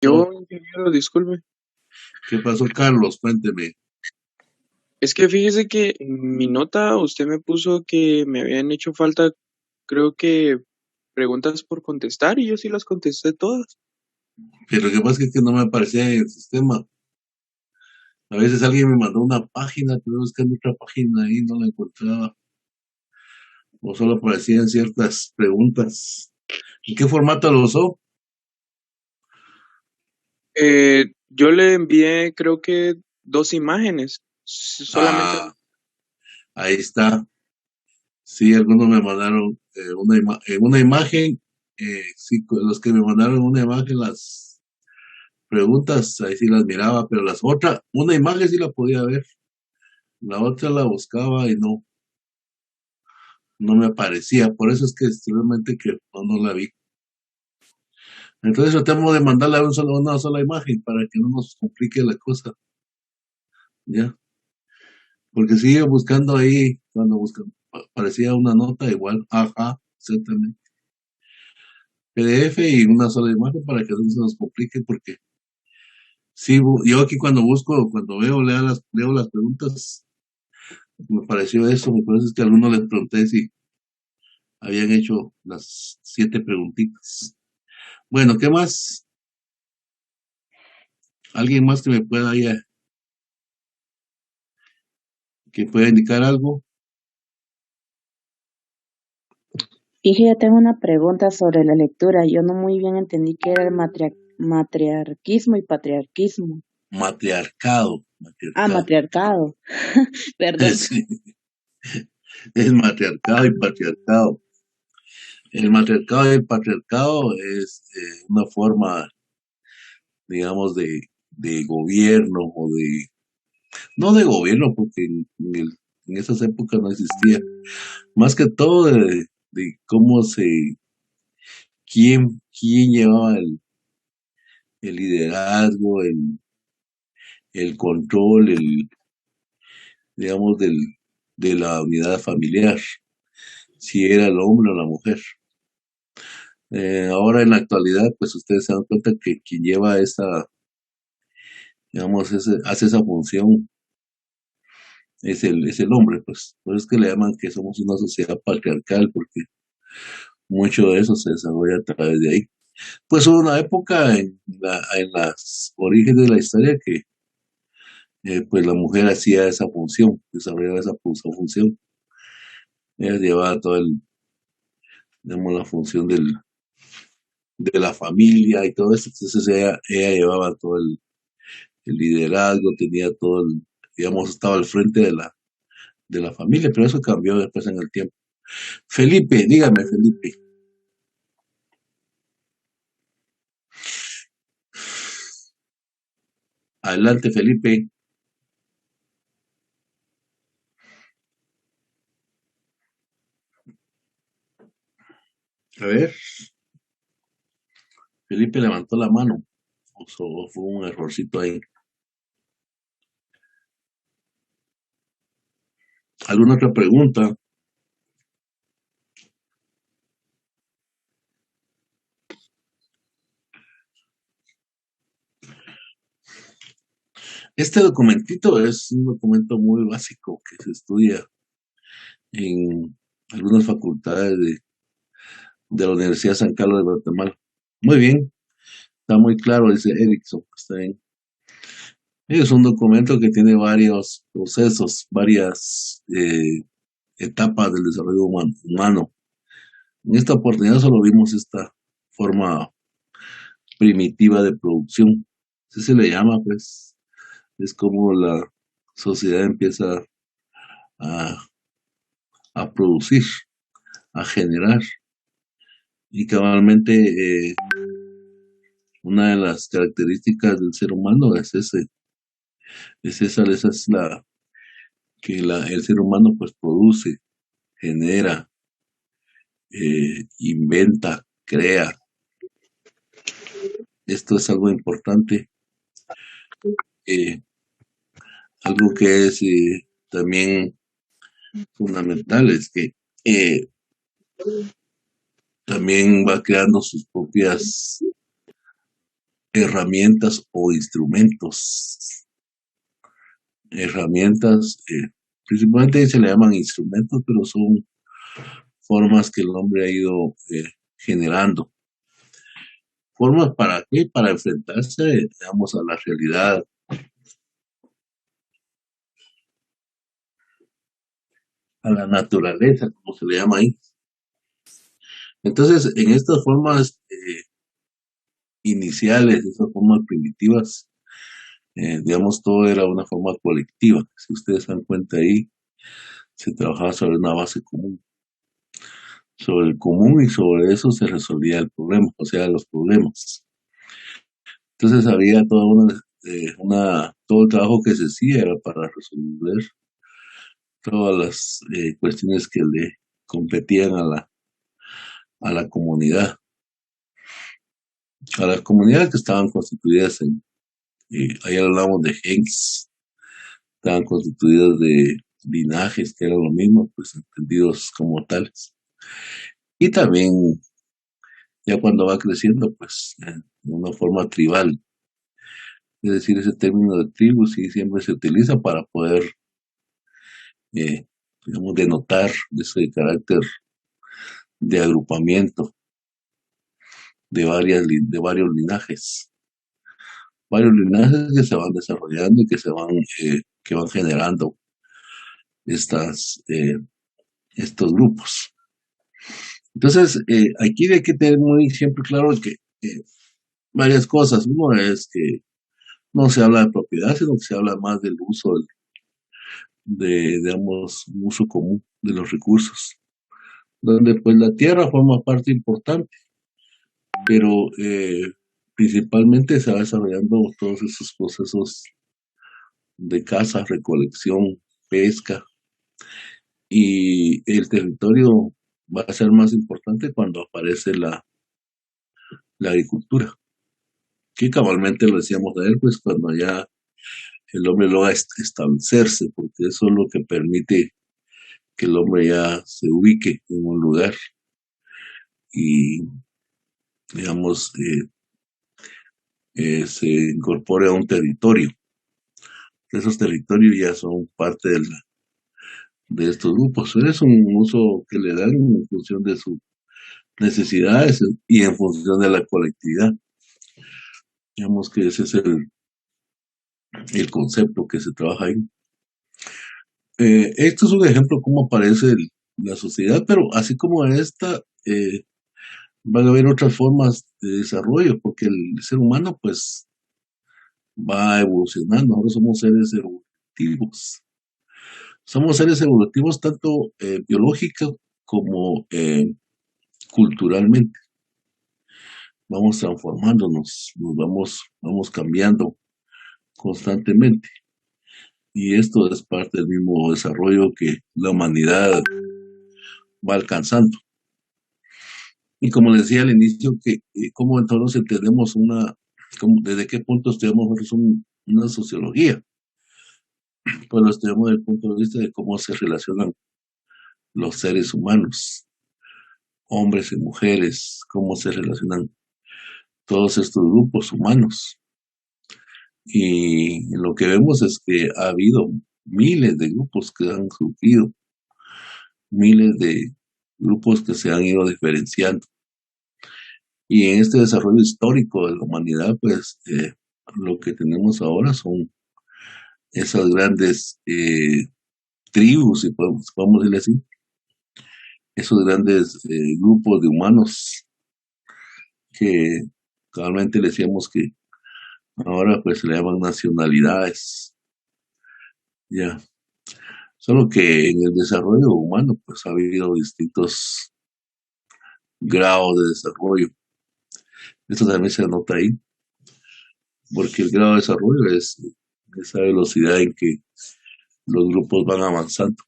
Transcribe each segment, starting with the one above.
Oh, Ingeniero, disculpe. ¿qué pasó, Carlos? Cuénteme. Es que fíjese que en mi nota usted me puso que me habían hecho falta, creo que preguntas por contestar y yo sí las contesté todas. Que lo que pasa es que no me aparecía en el sistema. A veces alguien me mandó una página, pero buscando otra página ahí no la encontraba. O solo aparecían ciertas preguntas. ¿En qué formato lo usó? Yo le envié creo que dos imágenes, solamente. Ah, ahí está. Sí, algunos me mandaron una imagen. Sí, los que me mandaron una imagen, las preguntas, ahí sí las miraba, pero las otras, una imagen sí la podía ver. La otra la buscaba y no me aparecía. Por eso es que realmente que no la vi. Entonces tratamos de mandarle una sola imagen para que no nos complique la cosa, ¿ya? Porque sigue buscando ahí, cuando buscan, parecía una nota igual, ajá, exactamente. PDF y una sola imagen para que no se nos complique, porque sí, yo aquí cuando busco, cuando leo las preguntas, me pareció eso, me parece que a alguno les pregunté si habían hecho las 7 preguntitas. Bueno, ¿qué más? ¿Alguien más que me pueda ahí, que pueda indicar algo? Fíjate, yo tengo una pregunta sobre la lectura. Yo no muy bien entendí qué era el matriarquismo y patriarquismo. Matriarcado, Ah, matriarcado. matriarcado, perdón. Sí, es matriarcado y patriarcado. El matriarcado y el patriarcado es una forma, digamos, de gobierno no de gobierno, porque en esas épocas no existía. Más que todo de cómo quién llevaba el liderazgo, el control, digamos, de la unidad familiar, si era el hombre o la mujer. Ahora en la actualidad, pues ustedes se dan cuenta que quien lleva digamos, hace esa función es el hombre, pues. Por eso es que le llaman que somos una sociedad patriarcal, porque mucho de eso se desarrolla a través de ahí. Pues hubo una época en las orígenes de la historia que pues la mujer hacía esa función, desarrollaba esa función. Ella llevaba digamos, la función de la familia y todo eso. Entonces ella llevaba todo el liderazgo, tenía digamos, estaba al frente de la familia, pero eso cambió después en el tiempo. Felipe, dígame, Felipe. Adelante, Felipe. A ver, Felipe levantó la mano. O fue un errorcito ahí. ¿Alguna otra pregunta? Este documentito es un documento muy básico que se estudia en algunas facultades de la Universidad San Carlos de Guatemala. Muy bien, está muy claro, dice Erickson. Está bien. Es un documento que tiene varios procesos, varias etapas del desarrollo humano. En esta oportunidad solo vimos esta forma primitiva de producción. Así se le llama, pues. Es como la sociedad empieza a, a producir, a generar. Y cabalmente una de las características del ser humano esa es el ser humano pues produce, genera, inventa, crea. Esto es algo importante, eh, algo que es también fundamental, es que eh, también va creando sus propias herramientas o instrumentos. Herramientas, principalmente se le llaman instrumentos, pero son formas que el hombre ha ido generando. ¿Formas para qué? Para enfrentarse, digamos, a la realidad, a la naturaleza, como se le llama ahí. Entonces, en estas formas iniciales, esas formas primitivas, digamos, todo era una forma colectiva. Si ustedes se dan cuenta ahí, se trabajaba sobre una base común. Sobre el común, y sobre eso se resolvía el problema, o sea, los problemas. Entonces había toda todo el trabajo que se hacía era para resolver todas las cuestiones que le competían a la comunidad. A las comunidades que estaban constituidas ahí hablamos de gens, estaban constituidas de linajes, que era lo mismo, pues entendidos como tales. Y también, ya cuando va creciendo, pues, de una forma tribal. Es decir, ese término de tribu sí siempre se utiliza para poder, digamos, denotar ese carácter de agrupamiento de varios linajes. Varios linajes que se van desarrollando y que van generando estos grupos. Entonces, aquí hay que tener muy siempre claro que varias cosas. Uno es que no se habla de propiedad, sino que se habla más del uso digamos, un uso común de los recursos, donde pues la tierra forma parte importante, pero principalmente se va desarrollando todos esos procesos de caza, recolección, pesca, y el territorio va a ser más importante cuando aparece la agricultura, que cabalmente lo decíamos a él, pues cuando ya el hombre logra establecerse, porque eso es lo que permite que el hombre ya se ubique en un lugar y, digamos, se incorpore a un territorio. Esos territorios ya son parte de estos grupos. Es un uso que le dan en función de sus necesidades y en función de la colectividad. Digamos que ese es el concepto que se trabaja ahí. Esto es un ejemplo de cómo aparece la sociedad, pero así como esta, van a haber otras formas de desarrollo, porque el ser humano pues va evolucionando. Nosotros somos seres evolutivos. Somos seres evolutivos tanto biológicos como culturalmente. Vamos transformándonos, vamos cambiando constantemente. Y esto es parte del mismo desarrollo que la humanidad va alcanzando. Y como les decía al inicio, que cómo entonces entendemos desde qué punto estudiamos nosotros una sociología. Pues lo estudiamos desde el punto de vista de cómo se relacionan los seres humanos, hombres y mujeres, cómo se relacionan todos estos grupos humanos. Y lo que vemos es que ha habido miles de grupos que han surgido, miles de grupos que se han ido diferenciando. Y en este desarrollo histórico de la humanidad, pues lo que tenemos ahora son esas grandes tribus, si podemos decirle así, esos grandes grupos de humanos que realmente decíamos que ahora pues se le llaman nacionalidades. Ya. Solo que en el desarrollo humano pues ha habido distintos grados de desarrollo. Esto también se nota ahí, porque el grado de desarrollo es esa velocidad en que los grupos van avanzando.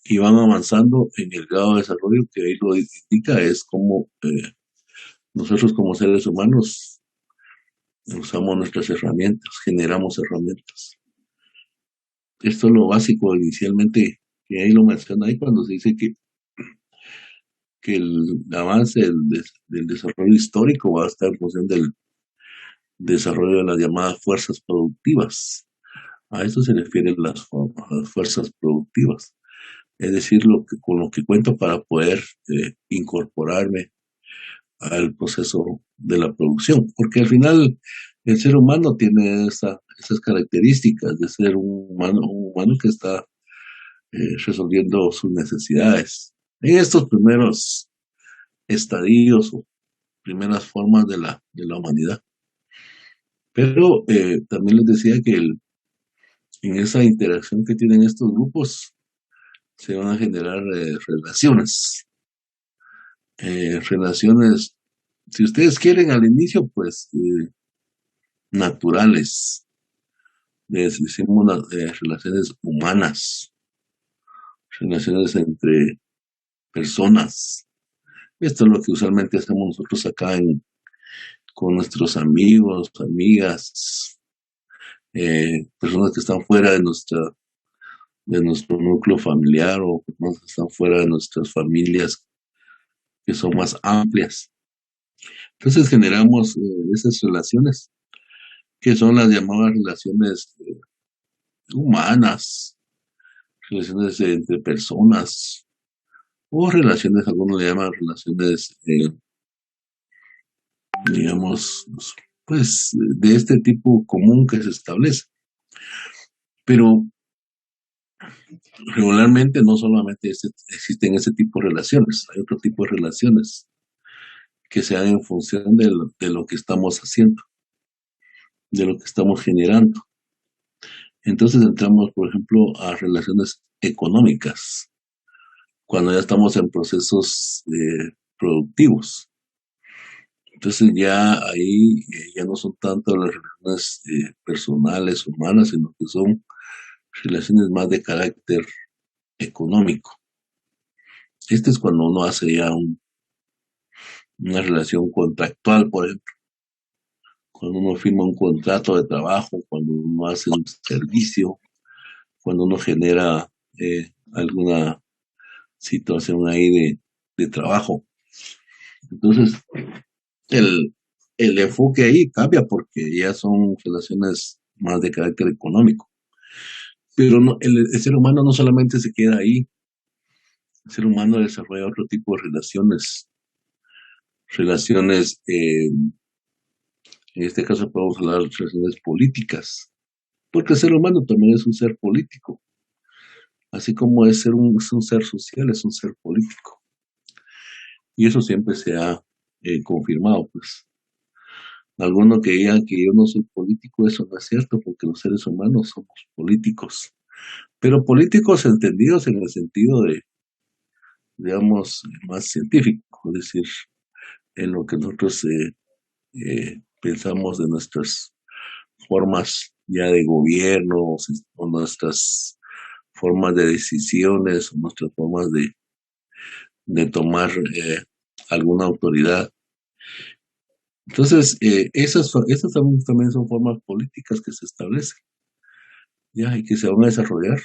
Y van avanzando en el grado de desarrollo que ahí lo indica, es como nosotros como seres humanos usamos nuestras herramientas, generamos herramientas. Esto es lo básico inicialmente, que ahí lo menciona ahí cuando se dice que el avance del desarrollo histórico va a estar en función desarrollo de las llamadas fuerzas productivas. A eso se refieren las fuerzas productivas. Es decir, con lo que cuento para poder incorporarme al proceso de la producción. Porque al final el ser humano tiene esas características de ser un humano que está resolviendo sus necesidades. En estos primeros estadios o primeras formas de la humanidad. Pero también les decía que en esa interacción que tienen estos grupos se van a generar relaciones. Relaciones, si ustedes quieren al inicio, pues naturales. Decimos relaciones humanas, relaciones entre personas. Esto es lo que usualmente hacemos nosotros acá con nuestros amigos, amigas, personas que están fuera de nuestro núcleo familiar o personas que están fuera de nuestras familias que son más amplias. Entonces generamos esas relaciones que son las llamadas relaciones humanas, relaciones entre personas o relaciones, algunos le llaman relaciones, digamos, pues de este tipo común que se establece. Pero regularmente no solamente existen ese tipo de relaciones, hay otro tipo de relaciones que se dan en función de lo que estamos haciendo, de lo que estamos generando. Entonces entramos, por ejemplo, a relaciones económicas, cuando ya estamos en procesos productivos. Entonces ya ahí ya no son tanto las relaciones personales, humanas, sino que son relaciones más de carácter económico. Este es cuando uno hace ya una relación contractual, por ejemplo. Cuando uno firma un contrato de trabajo, cuando uno hace un servicio, cuando uno genera alguna situación ahí de trabajo. Entonces, el enfoque ahí cambia porque ya son relaciones más de carácter económico. Pero no, el ser humano no solamente se queda ahí, el ser humano desarrolla otro tipo de relaciones, en este caso podemos hablar de relaciones políticas, porque el ser humano también es un ser político, así como es un ser social, es un ser político. Y eso siempre se ha confirmado, pues. Algunos que digan que yo no soy político, eso no es cierto, porque los seres humanos somos políticos. Pero políticos entendidos en el sentido de, digamos, más científico, es decir, en lo que nosotros pensamos de nuestras formas ya de gobierno o nuestras formas de decisiones, o nuestras formas de tomar alguna autoridad. Entonces, esas también son formas políticas que se establecen, ya, y que se van a desarrollar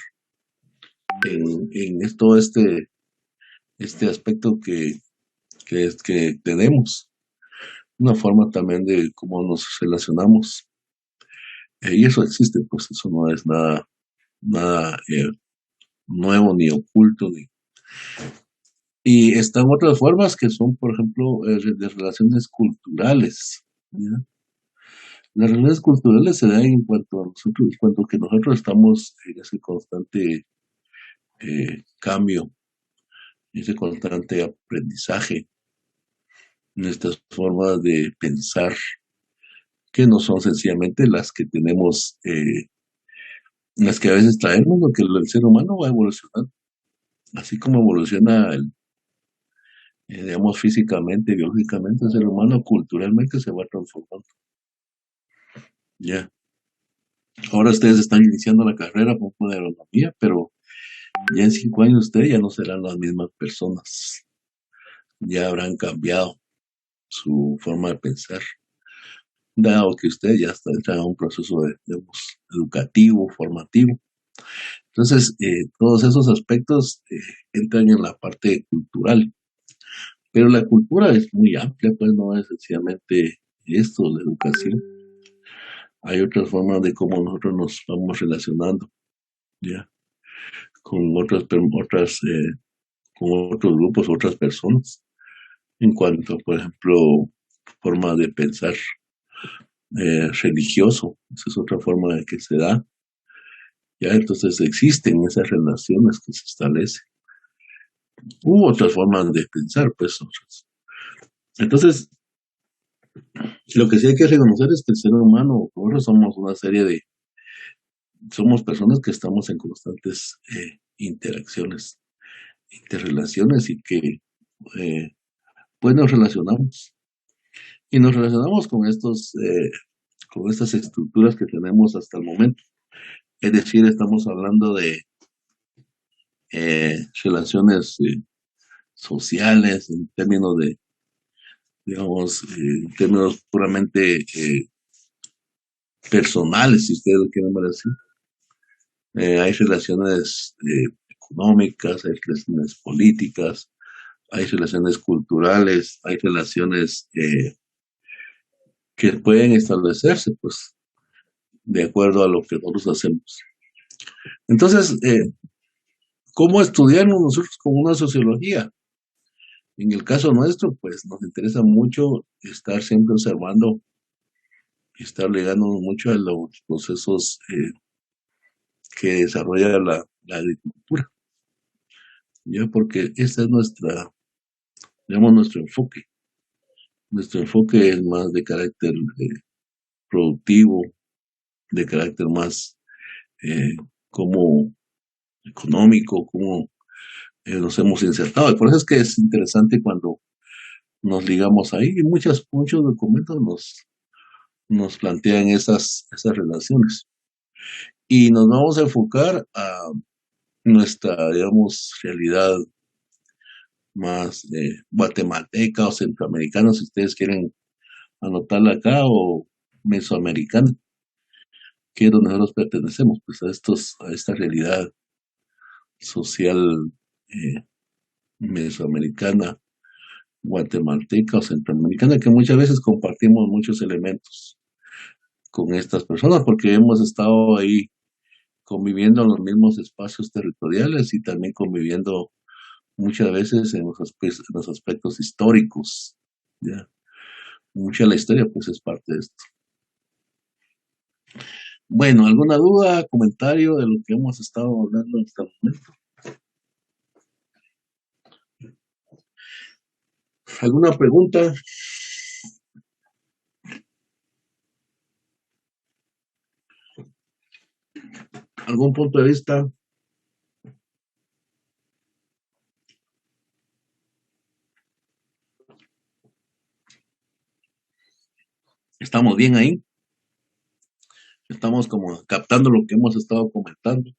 en todo este aspecto que tenemos, una forma también de cómo nos relacionamos, y eso existe, pues eso no es nada nuevo ni oculto, y están otras formas que son, por ejemplo, de relaciones culturales, ¿ya? Las relaciones culturales se dan en cuanto a nosotros, en cuanto que nosotros estamos en ese constante cambio, ese constante aprendizaje, nuestras formas de pensar, que no son sencillamente las que tenemos, las que a veces traemos, lo que el ser humano va evolucionando, así como evoluciona digamos, físicamente, biológicamente, el ser humano culturalmente se va transformando. Ya. Ahora ustedes están iniciando la carrera de agronomía, pero ya en 5 años ustedes ya no serán las mismas personas. Ya habrán cambiado su forma de pensar, dado que ustedes ya están en un proceso digamos, educativo, formativo. Entonces, todos esos aspectos entran en la parte cultural. Pero la cultura es muy amplia, pues no es sencillamente esto, la educación. hay otras formas de cómo nosotros nos vamos relacionando, ¿ya? Con con otros grupos, otras personas, en cuanto, por ejemplo, forma de pensar religioso, esa es otra forma de que se da, ya entonces existen esas relaciones que se establecen. Otras formas de pensar, pues. Entonces, lo que sí hay que reconocer es que el ser humano, nosotros somos una serie somos personas que estamos en constantes interacciones, interrelaciones y que eh, pues nos relacionamos. Y nos relacionamos con estas estructuras que tenemos hasta el momento. Es decir, estamos hablando de relaciones sociales en términos digamos, en términos puramente personales, si ustedes lo quieren ver así. Hay relaciones económicas, hay relaciones políticas, hay relaciones culturales, hay relaciones que pueden establecerse, pues, de acuerdo a lo que nosotros hacemos. Entonces, ¿cómo estudiarnos nosotros con una sociología? En el caso nuestro, pues, nos interesa mucho estar siempre observando y estar ligándonos mucho a los procesos que desarrolla la agricultura, ya porque esta es digamos, nuestro enfoque. Nuestro enfoque es más de carácter productivo, de carácter más eh, como económico, como nos hemos insertado. Y por eso es que es interesante cuando nos ligamos ahí y muchos documentos nos plantean esas relaciones. Y nos vamos a enfocar a nuestra, digamos, realidad más guatemalteca o centroamericana, si ustedes quieren anotarla acá, o mesoamericana, que es donde nosotros pertenecemos, pues a esta realidad social eh, mesoamericana, guatemalteca o centroamericana, que muchas veces compartimos muchos elementos con estas personas, porque hemos estado ahí conviviendo en los mismos espacios territoriales y también conviviendo muchas veces en en los aspectos históricos, ¿ya? Mucha de la historia, pues, es parte de esto. Bueno, ¿alguna duda, comentario de lo que hemos estado hablando hasta el momento? ¿Alguna pregunta? ¿Algún punto de vista? ¿Estamos bien ahí? Estamos como captando lo que hemos estado comentando.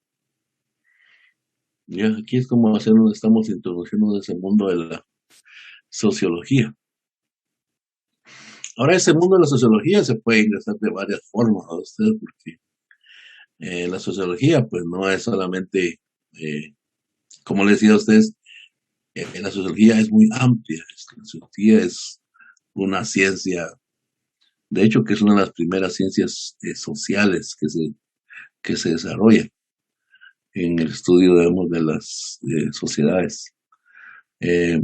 Ya, aquí es como estamos introduciendo ese mundo de la sociología. Ahora, ese mundo de la sociología se puede ingresar de varias formas a usted, porque la sociología, pues, no es solamente, como les decía a ustedes, la sociología es muy amplia. La sociología es una ciencia, de hecho, que es una de las primeras ciencias sociales que se desarrolla en el estudio, digamos, de las sociedades. Eh,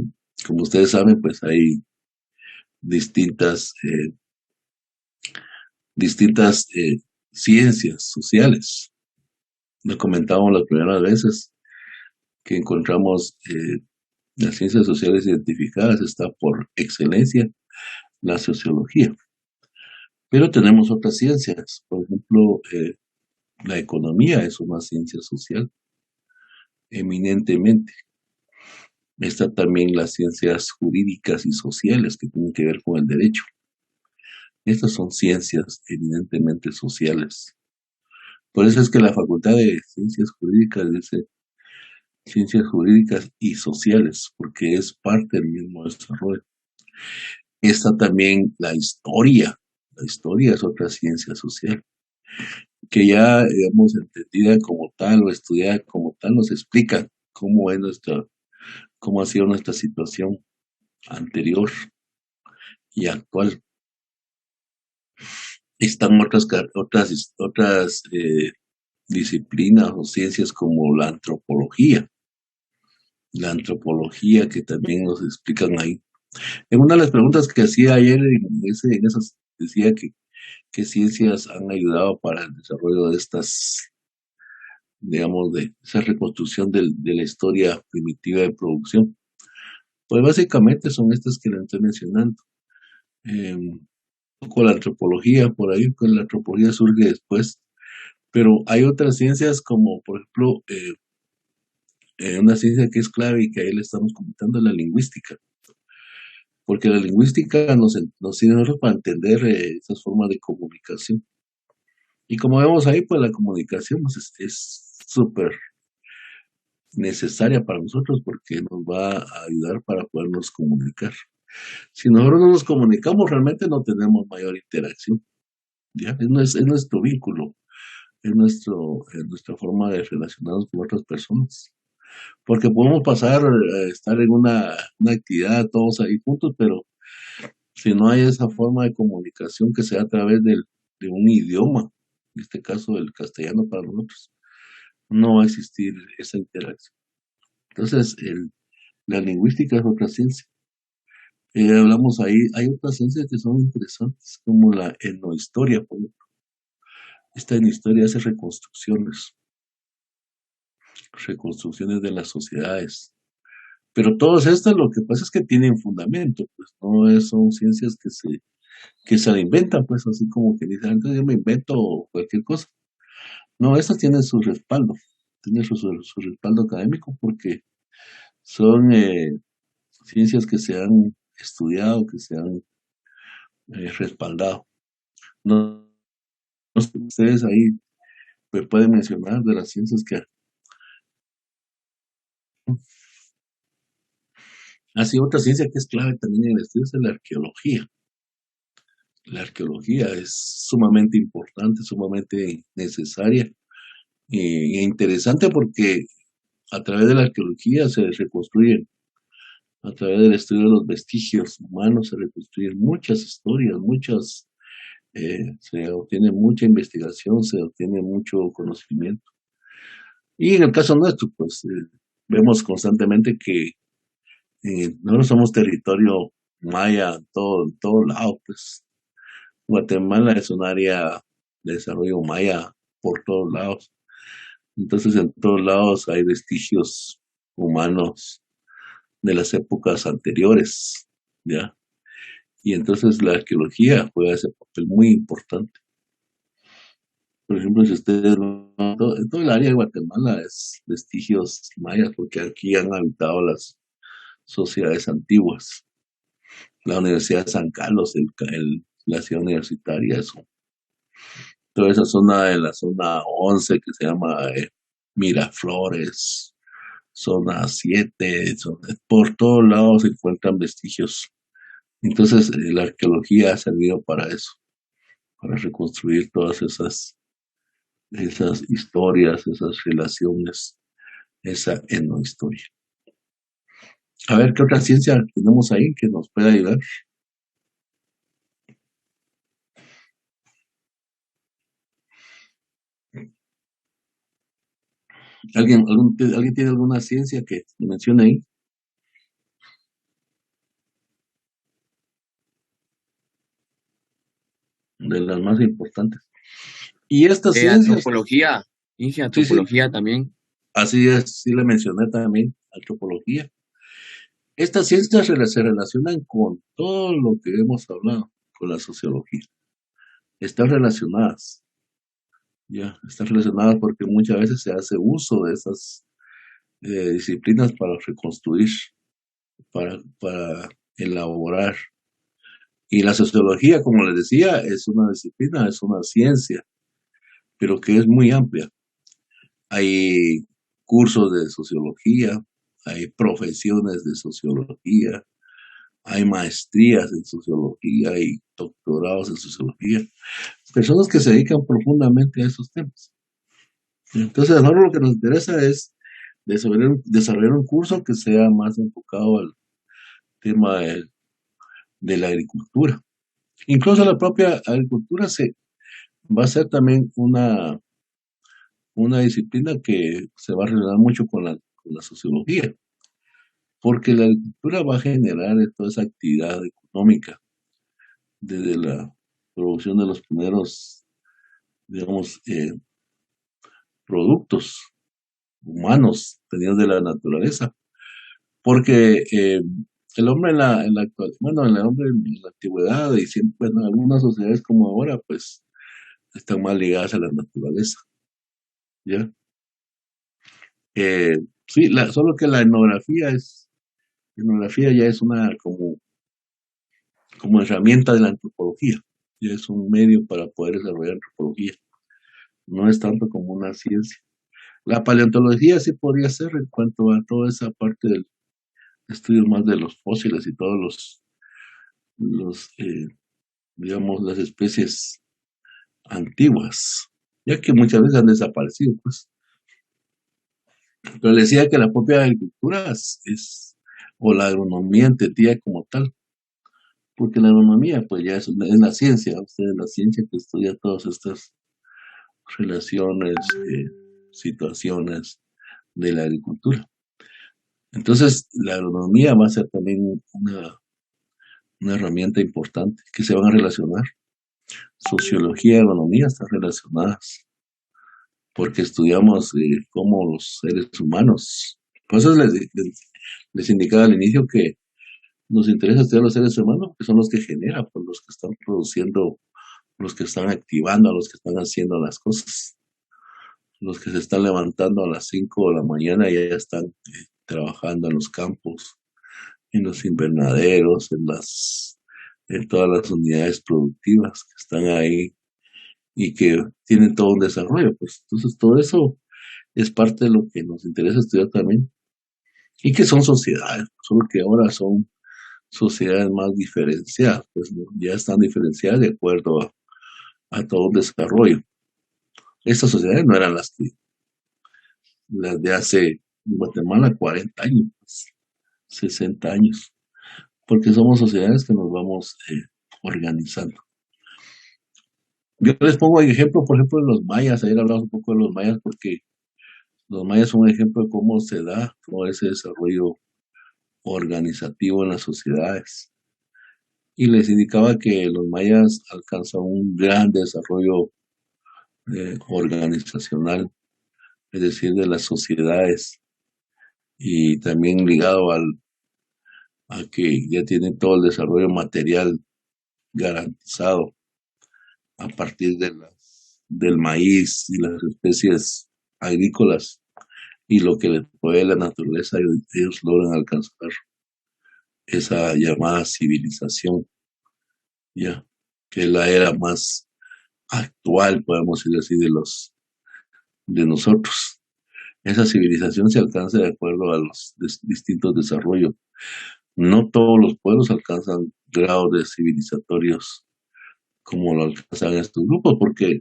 Como ustedes saben, pues hay distintas, distintas ciencias sociales. Lo comentábamos las primeras veces que encontramos las ciencias sociales identificadas, está por excelencia la sociología. Pero tenemos otras ciencias, por ejemplo, la economía es una ciencia social, eminentemente. Está también las ciencias jurídicas y sociales que tienen que ver con el derecho. Estas son ciencias eminentemente sociales. Por eso es que la Facultad de Ciencias Jurídicas dice ciencias jurídicas y sociales, porque es parte del mismo desarrollo. Está también la historia. La historia es otra ciencia social, que ya, digamos, entendida como tal o estudiada como tal, nos explica cómo es cómo ha sido nuestra situación anterior y actual. Están otras disciplinas o ciencias como la antropología. La antropología que también nos explican ahí. En una de las preguntas que hacía ayer, en esas decía que ciencias han ayudado para el desarrollo de estas, digamos, de esa reconstrucción de la historia primitiva de producción. Pues básicamente son estas que le estoy mencionando. Un poco la antropología, por ahí, pues la antropología surge después, pero hay otras ciencias como, por ejemplo, una ciencia que es clave y que ahí le estamos comentando, la lingüística, porque la lingüística nos sirve a nosotros para entender esas formas de comunicación. Y como vemos ahí, pues la comunicación pues, es súper necesaria para nosotros porque nos va a ayudar para podernos comunicar. Si nosotros no nos comunicamos, realmente no tenemos mayor interacción. ¿Ya? Es nuestro vínculo, es nuestra forma de relacionarnos con otras personas. Porque podemos pasar, estar en una actividad todos ahí juntos, pero si no hay esa forma de comunicación que sea a través de un idioma, en este caso el castellano para nosotros, no va a existir esa interacción. Entonces, la lingüística es otra ciencia. Hablamos ahí, hay otras ciencias que son interesantes, como la etnohistoria, por ejemplo. Esta etnohistoria hace reconstrucciones de las sociedades. Pero todas estas lo que pasa es que tienen fundamento, pues son ciencias que se inventan, pues así como que dicen, entonces yo me invento cualquier cosa. No, estas tienen su respaldo, tienen su respaldo académico porque son ciencias que se han estudiado, que se han respaldado. No, no sé, ustedes ahí me pueden mencionar de las ciencias que... Así otra ciencia que es clave también en el estudio es la arqueología. La arqueología es sumamente importante, sumamente necesaria e interesante porque a través de la arqueología se reconstruyen, a través del estudio de los vestigios humanos se reconstruyen muchas historias, se obtiene mucha investigación, se obtiene mucho conocimiento. Y en el caso nuestro, pues vemos constantemente que nosotros somos territorio maya en todo lado, pues Guatemala es un área de desarrollo maya por todos lados. Entonces, en todos lados hay vestigios humanos de las épocas anteriores, ¿ya? Y entonces la arqueología juega ese papel muy importante. Por ejemplo, si ustedes en todo el área de Guatemala es vestigios mayas, porque aquí han habitado las sociedades antiguas. La Universidad de San Carlos, la ciudad universitaria, eso. Toda esa zona de la zona 11 que se llama Miraflores, zona 7, por todos lados se encuentran vestigios. Entonces, la arqueología ha servido para eso, para reconstruir todas esas historias, esas relaciones, esa etnohistoria. A ver, ¿qué otra ciencia tenemos ahí que nos pueda ayudar? ¿Alguien tiene alguna ciencia que mencione ahí? De las más importantes. Y estas ciencias, Antropología, dije sí, antropología también. así es, sí la mencioné también, antropología. Estas ciencias se relacionan con todo lo que hemos hablado, con la sociología. Están relacionadas, ya, están relacionadas porque muchas veces se hace uso de esas disciplinas para reconstruir, para elaborar. Y la sociología, como les decía, es una disciplina, es una ciencia, pero que es muy amplia. Hay cursos de sociología, hay profesiones de sociología, hay maestrías en sociología, hay doctorados en sociología, personas que se dedican profundamente a esos temas. Entonces, a nosotros lo que nos interesa es desarrollar un curso que sea más enfocado al tema de la agricultura. Incluso la propia agricultura va a ser también una disciplina que se va a relacionar mucho con la sociología, porque la agricultura va a generar toda esa actividad económica desde la producción de los primeros, digamos, productos humanos tenidos de la naturaleza, porque el hombre en la actual, bueno, el hombre en la antigüedad y siempre, en algunas sociedades como ahora, pues están más ligadas a la naturaleza, ¿ya? Sí, solo que etnografía ya es una como herramienta de la antropología, ya es un medio para poder desarrollar antropología, no es tanto como una ciencia. La paleontología sí podría ser en cuanto a toda esa parte del estudio más de los fósiles y todos digamos, las especies antiguas, ya que muchas veces han desaparecido, pues. Pero le decía que la propia agricultura o la agronomía entendida como tal, porque la agronomía, pues ya es la ciencia, es la ciencia que estudia todas estas relaciones, situaciones de la agricultura. Entonces, la agronomía va a ser también una herramienta importante que se van a relacionar. Sociología y agronomía están relacionadas porque estudiamos cómo los seres humanos. Por eso les indicaba al inicio que nos interesa estudiar los seres humanos, que son los que generan, pues los que están produciendo, los que están activando, los que están haciendo las cosas, los que se están levantando a las 5 de la mañana y ya están trabajando en los campos, en los invernaderos, en todas las unidades productivas que están ahí y que tienen todo un desarrollo. Pues entonces todo eso es parte de lo que nos interesa estudiar también. Y que son sociedades, solo que ahora son sociedades más diferenciadas, pues ¿no? Ya están diferenciadas de acuerdo a todo un desarrollo. Estas sociedades no eran las de hace en Guatemala 40 años, 60 años, porque somos sociedades que nos vamos organizando. Yo les pongo el ejemplo, por ejemplo, de los mayas. Ayer hablamos un poco de los mayas porque los mayas son un ejemplo de cómo se da todo ese desarrollo organizativo en las sociedades. Y les indicaba que los mayas alcanzan un gran desarrollo organizacional, es decir, de las sociedades, y también ligado a que ya tienen todo el desarrollo material garantizado a partir del maíz y las especies agrícolas y lo que les provee la naturaleza, ellos logran alcanzar esa llamada civilización, ya, que es la era más actual, podemos decir así, de nosotros. Esa civilización se alcanza de acuerdo a los distintos desarrollos. No todos los pueblos alcanzan grados de civilizatorios como lo alcanzan estos grupos, porque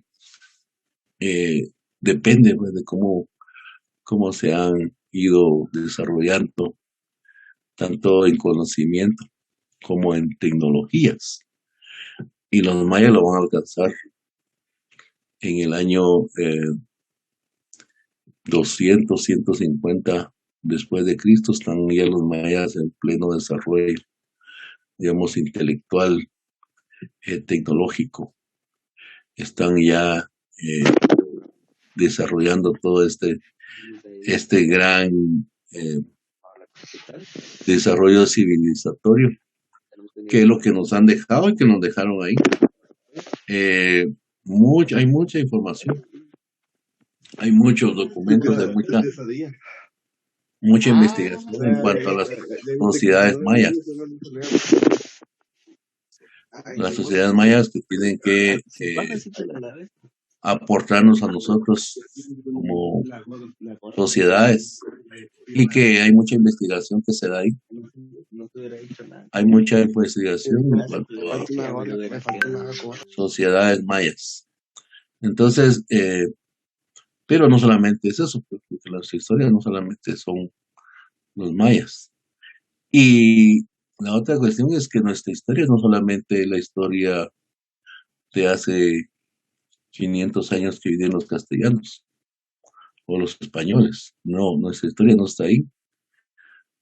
depende pues, de cómo se han ido desarrollando, tanto en conocimiento como en tecnologías. Y los mayas lo van a alcanzar en el año 200, 150 después de Cristo. Están ya los mayas en pleno desarrollo, digamos, intelectual, tecnológico. Están ya desarrollando todo este gran desarrollo civilizatorio, que es lo que nos han dejado y que nos dejaron ahí. Hay mucha información, hay muchos documentos, hay mucha investigación en cuanto a las sociedades mayas. Las sociedades mayas que tienen que aportarnos a nosotros como sociedades, y que hay mucha investigación que se da ahí. Hay mucha investigación en cuanto a sociedades mayas. Entonces, pero no solamente es eso, porque las historias no solamente son los mayas. Y la otra cuestión es que nuestra historia no solamente es la historia de hace 500 años que vivían los castellanos o los españoles. No, nuestra historia no está ahí.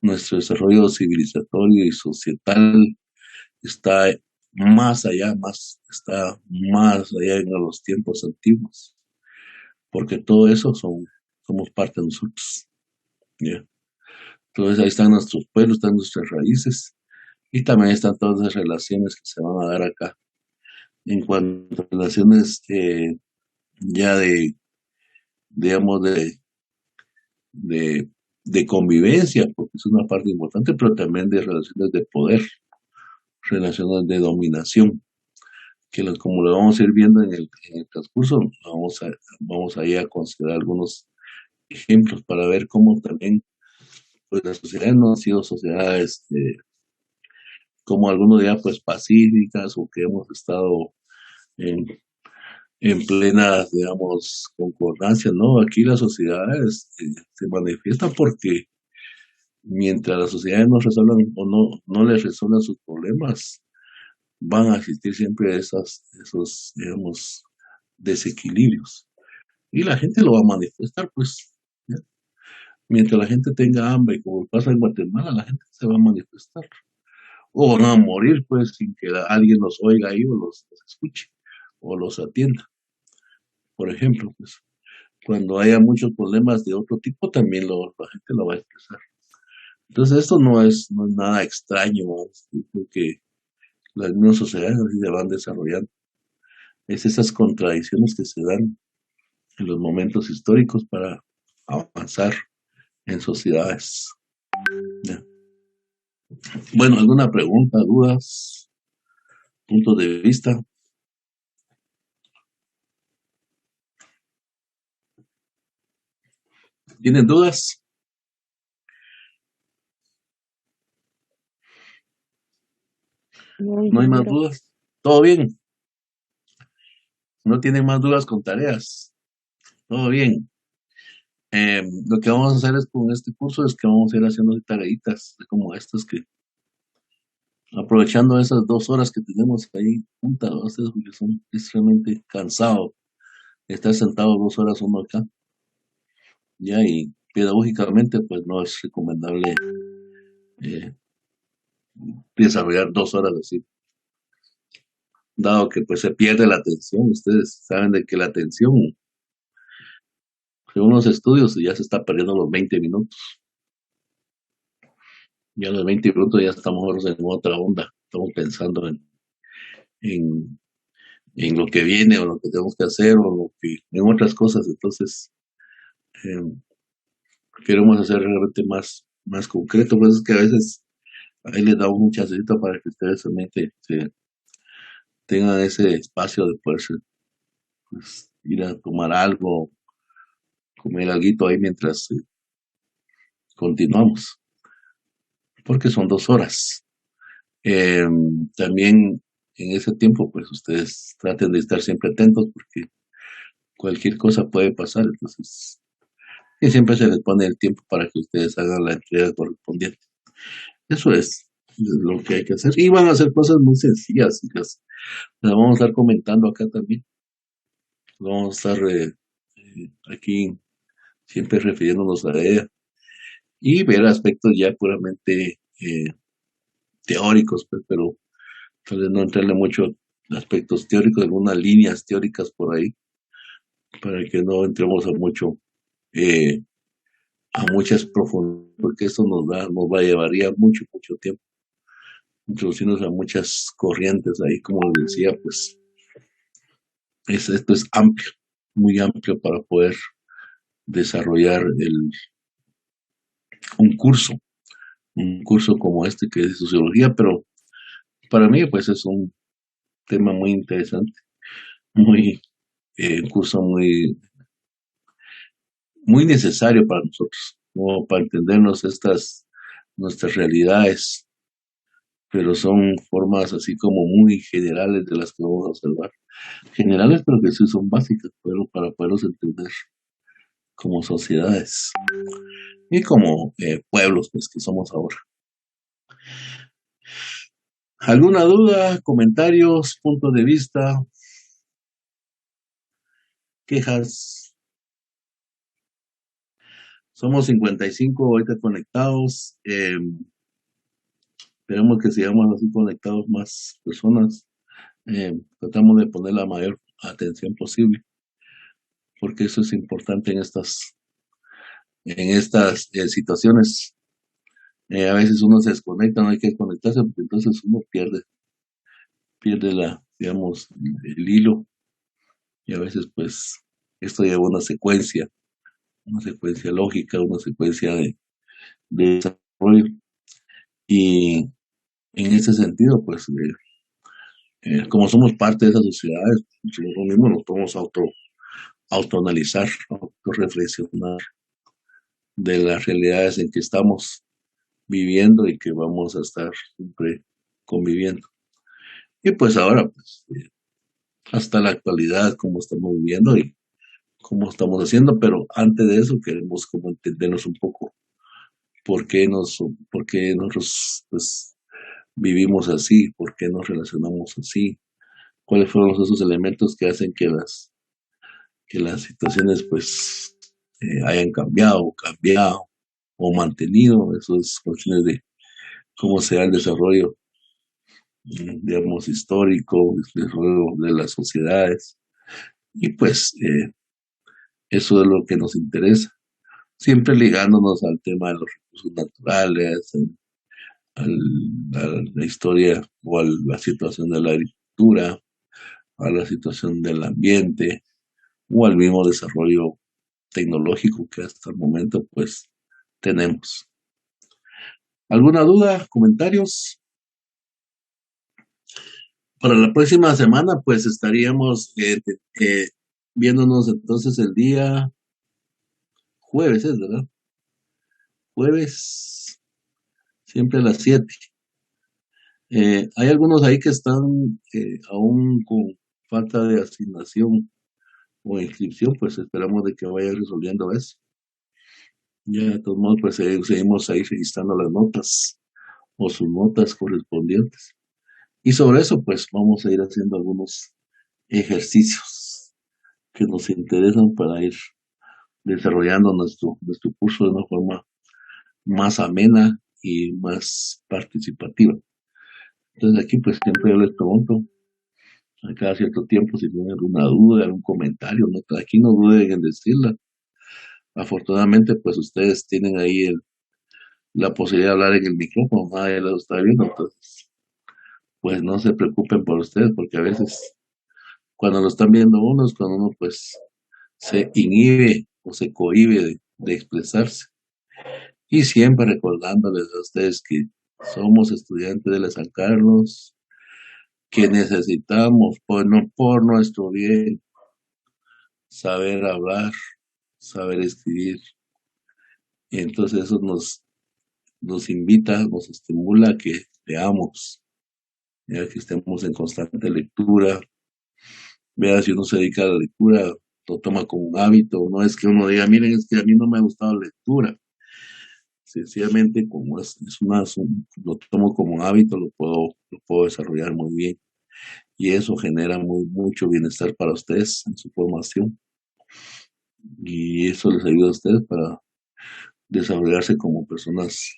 Nuestro desarrollo civilizatorio y societal está está más allá en los tiempos antiguos, porque todo eso somos parte de nosotros. ¿Ya? Entonces ahí están nuestros pueblos, están nuestras raíces y también están todas las relaciones que se van a dar acá. En cuanto a relaciones ya digamos, de, de convivencia, porque es una parte importante, pero también de relaciones de poder, relaciones de dominación, que como lo vamos a ir viendo en el transcurso, vamos a ir a considerar algunos ejemplos para ver cómo también pues las sociedades no han sido sociedades como algunos ya pues pacíficas o que hemos estado en, en plena, digamos, concordancia, ¿no? Aquí las sociedades se manifiestan porque mientras las sociedades no resuelvan o no les resuelvan sus problemas, van a existir siempre esos, digamos, desequilibrios. Y la gente lo va a manifestar, pues, ¿ya? Mientras la gente tenga hambre, como pasa en Guatemala, la gente se va a manifestar. O van a morir, pues, sin que alguien los oiga ahí o los escuche o los atienda. Por ejemplo, pues, cuando haya muchos problemas de otro tipo, también la gente lo va a expresar. Entonces, esto no es nada extraño, ¿no? Porque las mismas sociedades así se van desarrollando. Es esas contradicciones que se dan en los momentos históricos para avanzar en sociedades. ¿Ya? Bueno, ¿alguna pregunta, dudas, puntos de vista? ¿Tienen dudas? No, ¿No hay más ingeniero. dudas? ¿Todo bien? ¿No tienen más dudas con tareas? ¿Todo bien? Lo que vamos a hacer es con este curso es que vamos a ir haciendo tareitas como estas que aprovechando esas 2 horas que tenemos ahí juntas, ustedes porque son extremadamente cansados estar sentado 2 horas uno acá, ya, y pedagógicamente pues no es recomendable eh, desarrollar 2 horas así, dado que pues se pierde la atención. Ustedes saben de que la atención, según los estudios, ya se está perdiendo los 20 minutos. Ya a los 20 minutos ya estamos en otra onda, estamos pensando en, en lo que viene o lo que tenemos que hacer en otras cosas. Entonces, eh, queremos hacer realmente más concreto, pues es que a veces ahí les damos un chancecito para que ustedes realmente tengan ese espacio de poderse pues, ir a tomar algo, comer algo ahí mientras continuamos, porque son 2 horas. Eh, También en ese tiempo, pues ustedes traten de estar siempre atentos porque cualquier cosa puede pasar, entonces, y siempre se les pone el tiempo para que ustedes hagan la entrega correspondiente. Eso es lo que hay que hacer. Y van a hacer cosas muy sencillas, y las vamos a estar comentando acá también. Vamos a estar aquí siempre refiriéndonos a ella y ver aspectos ya puramente teóricos, pues, pero tal vez no entrarle mucho aspectos teóricos, algunas líneas teóricas por ahí, para que no entremos eh, a muchas profundidades, porque esto nos va a llevaría mucho tiempo, introducirnos a muchas corrientes ahí, como les decía, pues esto es amplio, muy amplio para poder desarrollar un curso, un curso como este que es sociología, pero para mí pues es un tema muy interesante, un curso muy necesario para nosotros, como para entendernos nuestras realidades, pero son formas así como muy generales de las que vamos a observar. Generales, pero que sí son básicas, pero para poderlos entender como sociedades y como pueblos, pues que somos ahora. ¿Alguna duda, comentarios, puntos de vista? quejas. Somos 55 ahorita conectados. Esperemos que sigamos así conectados más personas. Tratamos de poner la mayor atención posible, porque eso es importante en estas situaciones. A veces uno se desconecta, no hay que desconectarse, porque entonces uno pierde digamos, el hilo, y a veces pues esto lleva una secuencia lógica, una secuencia de desarrollo, y en ese sentido pues como somos parte de esas sociedades, nosotros mismos nos podemos autoanalizar, autorreflexionar de las realidades en que estamos viviendo y que vamos a estar siempre conviviendo. Y pues ahora, pues, hasta la actualidad, cómo estamos viviendo y cómo estamos haciendo, pero antes de eso queremos como entendernos un poco por qué nosotros pues vivimos así, por qué nos relacionamos así, cuáles fueron esos elementos que hacen que las situaciones pues hayan cambiado o mantenido. Eso es cuestiones de cómo se da el desarrollo, digamos, histórico, el desarrollo de las sociedades. Y pues eso es lo que nos interesa, siempre ligándonos al tema de los recursos naturales, a la historia o a la situación de la agricultura, a la situación del ambiente o al mismo desarrollo tecnológico que hasta el momento pues tenemos. ¿Alguna duda? ¿Comentarios? Para la próxima semana pues estaríamos viéndonos entonces el día jueves, ¿es verdad? Jueves, siempre a las 7. Hay algunos ahí que están aún con falta de asignación o inscripción, pues esperamos de que vayan resolviendo eso. Ya de todos modos, pues seguimos ahí registrando las notas o sus notas correspondientes. Y sobre eso, pues vamos a ir haciendo algunos ejercicios que nos interesan para ir desarrollando nuestro curso de una forma más amena y más participativa. Entonces aquí pues siempre yo les pregunto a cada cierto tiempo si tienen alguna duda, algún comentario, ¿no? Aquí no duden en decirla. Afortunadamente pues ustedes tienen ahí la posibilidad de hablar en el micrófono, nadie lo está viendo, entonces pues no se preocupen por ustedes, porque a veces cuando lo están viendo unos, cuando uno pues se inhibe o se cohíbe de expresarse. Y siempre recordándoles a ustedes que somos estudiantes de la San Carlos, que necesitamos por nuestro bien saber hablar, saber escribir. Y entonces eso nos invita, nos estimula a que leamos, ya que estemos en constante lectura. Vea, si uno se dedica a la lectura, lo toma como un hábito, no es que uno diga, miren, es que a mí no me ha gustado la lectura. Sencillamente, como lo tomo como un hábito, lo puedo desarrollar muy bien. Y eso genera mucho bienestar para ustedes en su formación. Y eso les ayuda a ustedes para desarrollarse como personas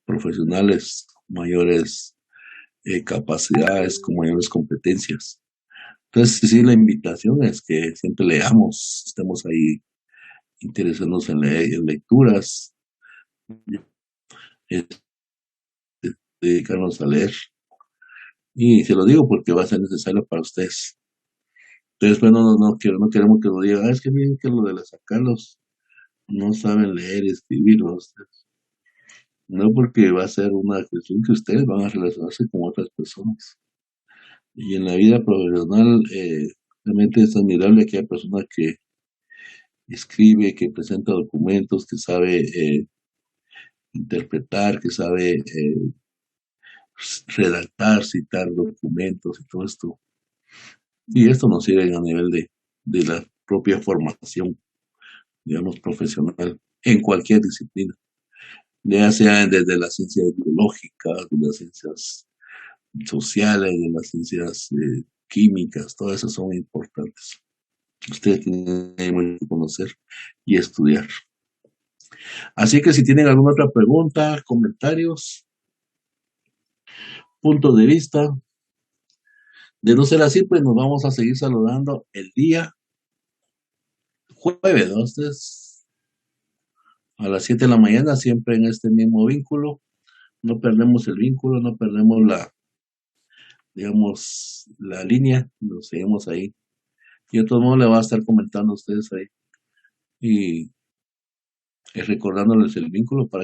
profesionales, con mayores capacidades, con mayores competencias. Entonces, sí, la invitación es que siempre leamos, estemos ahí interesándonos en lecturas, dedicarnos a leer. Y se lo digo porque va a ser necesario para ustedes. Entonces, pues no queremos que nos digan, es que miren que lo de las sacarlos no saben leer y escribir, ¿no? No, porque va a ser una cuestión que ustedes van a relacionarse con otras personas. Y en la vida profesional, realmente es admirable que haya personas que escribe, que presenta documentos, que sabe interpretar, que sabe redactar, citar documentos y todo esto. Y esto nos sirve a nivel de la propia formación, digamos, profesional, en cualquier disciplina, ya sea desde las ciencias biológicas, de las ciencias sociales, de las ciencias químicas, todas esas son importantes. Ustedes tienen mucho que conocer y estudiar. Así que si tienen alguna otra pregunta, comentarios, puntos de vista, de no ser así, pues nos vamos a seguir saludando el día jueves, ¿no? Ustedes a las 7 de la mañana, siempre en este mismo vínculo. No perdemos el vínculo, no perdemos digamos, la línea, nos seguimos ahí. Y de todos modos le va a estar comentando a ustedes ahí y recordándoles el vínculo para